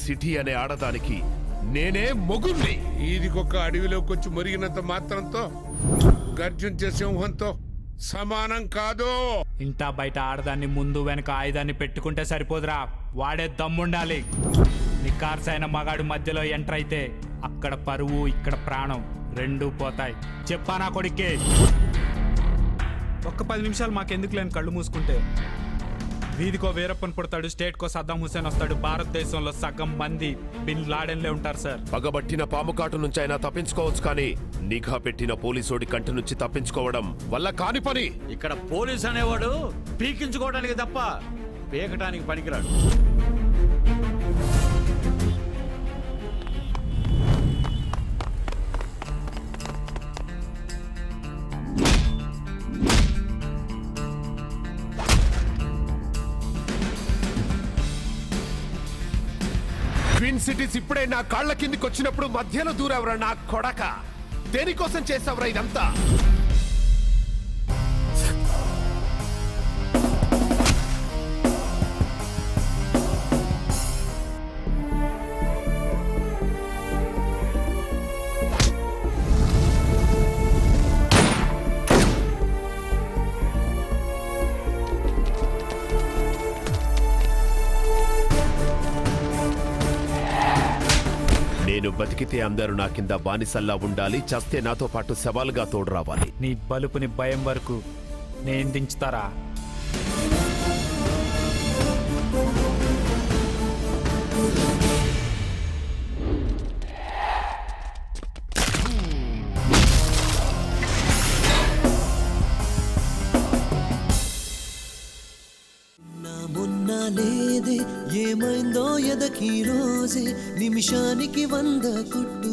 City అనే ఆడదానికి నేనే మొగుణ్ణి. ఈదికొక అడవిలోకి వచ్చి మురిగినంత మాత్రంతో గర్జించే సింహంతో సమానం కాదు. ఇంటా బయట ఆడదాన్ని ముందు వెనక ఆయుధాన్ని పెట్టుకుంటే సరిపోదురా, వాడే దమ్ముండాలి. నికార్సైన మగాడు మధ్యలో ఎంటర్ అయితే అక్కడ పరువు ఇక్కడ ప్రాణం రెండూ పోతాయి. చెప్పానా కొడుక్కి? ఒక్క 10 నిమిషాలు మాకెందుకు లేని కళ్ళు మూసుకుంటే వీధికో వీరప్పన్ పుడతాడు, స్టేట్కో సద్దాం హుసేన్ వస్తాడు. భారతదేశంలో సగం మంది బిన్ లాడెన్లే ఉంటారు సార్. పగబట్టిన పాము కాటు నుంచి అయినా తప్పించుకోవచ్చు, కానీ నిఘా పెట్టిన పోలీసోడి కంటి నుంచి తప్పించుకోవడం వల్ల కాని పని. ఇక్కడ పోలీస్ అనేవాడు పీకించుకోవడానికి తప్ప పీకటానికి పనికిరాడు. ట్విన్ సిటీస్ ఇప్పుడే నా కాళ్ల కిందికి వచ్చినప్పుడు మధ్యలో దూరవరా నా కొడక. దేనికోసం చేసావురా ఇదంతా? నేను బతికితే అందరూ నా కింద బానిసల్లా ఉండాలి, చస్తే నాతో పాటు సవాలుగా తోడు రావాలి. నీ బలుపుని భయం వరకు నేను దించుతారా? లేదే ఏమైందో ఎదకి రోజే నిమిషానికి 100 కుట్టు.